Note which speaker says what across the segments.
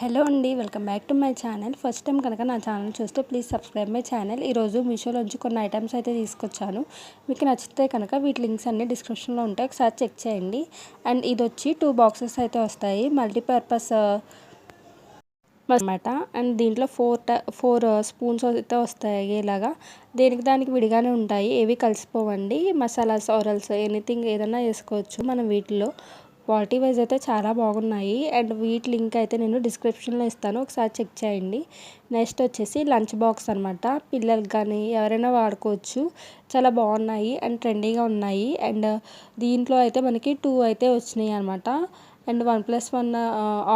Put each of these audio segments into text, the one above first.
Speaker 1: Hello అండి, welcome back to my channel. First time కనుక నా ఛానల్ చూస్తే ప్లీజ్ సబ్స్క్రైబ్ మై ఛానల్. ఈరోజు మీషోలోంచి కొన్ని ఐటమ్స్ అయితే తీసుకొచ్చాను. మీకు నచ్చితే కనుక వీటి లింక్స్ అన్ని డిస్క్రిప్షన్లో ఉంటాయి, ఒకసారి చెక్ చేయండి. అండ్ ఇది వచ్చి 2 బాక్సెస్ అయితే వస్తాయి, మల్టీపర్పస్ అన్నమాట. అండ్ దీంట్లో ఫోర్ స్పూన్స్ అయితే వస్తాయి. ఇలాగా దానికి విడిగానే ఉంటాయి, ఏవి కలిసిపోవండి. మసాలాస్ ఆరల్స్ ఎనీథింగ్ ఏదైనా వేసుకోవచ్చు మనం వీటిలో. క్వాలిటీ వైజ్ అయితే చాలా బాగున్నాయి. అండ్ వీటి లింక్ అయితే నేను డిస్క్రిప్షన్లో ఇస్తాను, ఒకసారి చెక్ చేయండి. నెక్స్ట్ వచ్చేసి లంచ్ బాక్స్ అనమాట. పిల్లలకి కానీ ఎవరైనా వాడుకోవచ్చు, చాలా బాగున్నాయి అండ్ ట్రెండీగా ఉన్నాయి. అండ్ దీంట్లో అయితే మనకి 2 అయితే వచ్చినాయి అనమాట. అండ్ 1+1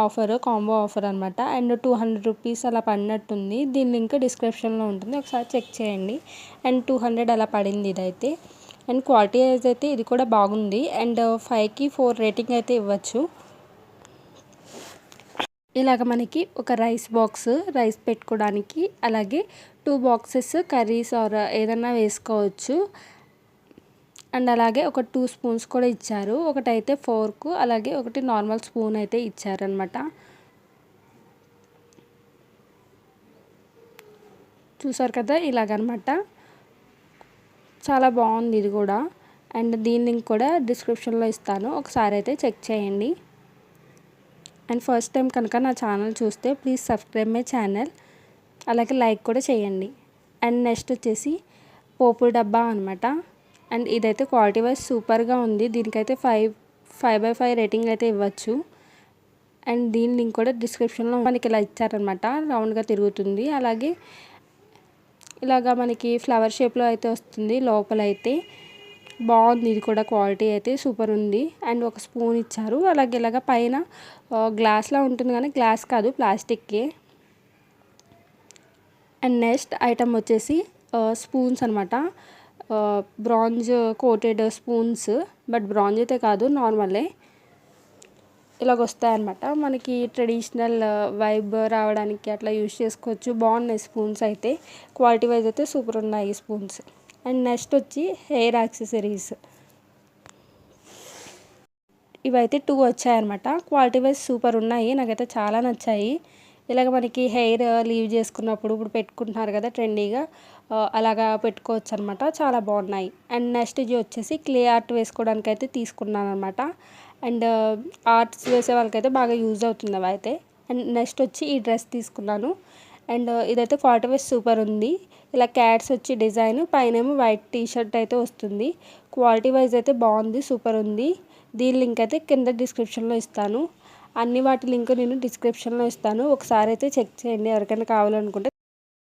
Speaker 1: ఆఫర్, కాంబో ఆఫర్ అనమాట. అండ్ 200 రూపీస్ అలా పడినట్టుంది. దీని లింక్ డిస్క్రిప్షన్లో ఉంటుంది, ఒకసారి చెక్ చేయండి. అండ్ 200 అలా పడింది ఇదైతే. అండ్ క్వాలిటీ వైజ్ అయితే ఇది కూడా బాగుంది. అండ్ 5కి 4 రేటింగ్ అయితే ఇవ్వచ్చు. ఇలాగ మనకి ఒక రైస్ బాక్స్, రైస్ పెట్టుకోవడానికి, అలాగే 2 బాక్సెస్ కర్రీస్ ఆర్ ఏదన్నా వేసుకోవచ్చు. అండ్ అలాగే ఒక 2 స్పూన్స్ కూడా ఇచ్చారు. ఒకటైతే ఫోర్క్, అలాగే ఒకటి నార్మల్ స్పూన్ అయితే ఇచ్చారనమాట. చూసారు కదా, ఇలాగనమాట. చాలా బాగుంది ఇది కూడా. అండ్ దీని లింక్ కూడా డిస్క్రిప్షన్లో ఇస్తాను, ఒకసారి అయితే చెక్ చేయండి. అండ్ ఫస్ట్ టైం కనుక నా ఛానల్ చూస్తే ప్లీజ్ సబ్స్క్రైబ్ మై ఛానల్, అలాగే లైక్ కూడా చేయండి. అండ్ నెక్స్ట్ వచ్చేసి పోపుల డబ్బా అనమాట. అండ్ ఇదైతే క్వాలిటీ వైజ్ సూపర్గా ఉంది. దీనికైతే 5/5 రేటింగ్ అయితే ఇవ్వచ్చు. అండ్ దీని లింక్ కూడా డిస్క్రిప్షన్లో మనకి ఇలా ఇచ్చారనమాట, రౌండ్గా తిరుగుతుంది. అలాగే ఇలాగా మనకి ఫ్లవర్ షేప్లో అయితే వస్తుంది. లోపలైతే బాగుంది, ఇది కూడా క్వాలిటీ అయితే సూపర్ ఉంది. అండ్ ఒక స్పూన్ ఇచ్చారు. అలాగే ఇలాగ పైన గ్లాస్లా ఉంటుంది, కానీ గ్లాస్ కాదు, ప్లాస్టిక్కే. అండ్ నెక్స్ట్ ఐటమ్ వచ్చేసి స్పూన్స్ అనమాట. Bronze coated spoons, but bronze అయితే కాదు, నార్మలే. ఇలాగ వస్తాయన్నమాట. మనకి ట్రెడిషనల్ వైబ్ రావడానికి అట్లా యూజ్ చేసుకోవచ్చు. బాగున్నాయి స్పూన్స్ అయితే, క్వాలిటీ వైజ్ అయితే సూపర్ ఉన్నాయి స్పూన్స్. అండ్ నెక్స్ట్ వచ్చి హెయిర్ యాక్సెసరీస్, ఇవైతే 2 వచ్చాయన్నమాట. క్వాలిటీ వైజ్ సూపర్ ఉన్నాయి, నాకైతే చాలా నచ్చాయి. ఇలాగ మనకి హెయిర్ లీవ్ చేసుకున్నప్పుడు ఇప్పుడు పెట్టుకుంటున్నారు కదా ట్రెండీగా, అలాగా పెట్టుకోవచ్చు అనమాట, చాలా బాగున్నాయి. అండ్ నెక్స్ట్ ఇది వచ్చేసి క్లే ఆర్ట్ వేసుకోవడానికి అయితే తీసుకున్నాను అనమాట. అండ్ ఆర్ట్స్ వేసే వాళ్ళకైతే బాగా యూజ్ అవుతుంది అవి అయితే. అండ్ నెక్స్ట్ వచ్చి ఈ డ్రెస్ తీసుకున్నాను. అండ్ ఇదైతే క్వాలిటీ వైజ్ సూపర్ ఉంది. ఇలా క్యాట్స్ వచ్చి డిజైన్, పైనేమో వైట్ టీషర్ట్ అయితే వస్తుంది. క్వాలిటీ వైజ్ అయితే బాగుంది, సూపర్ ఉంది. దీని లింక్ అయితే కింద డిస్క్రిప్షన్లో ఇస్తాను. అన్ని వాటి లింక్ నేను డిస్క్రిప్షన్లో ఇస్తాను, ఒకసారి అయితే చెక్ చేయండి ఎవరికైనా కావాలనుకుంటే.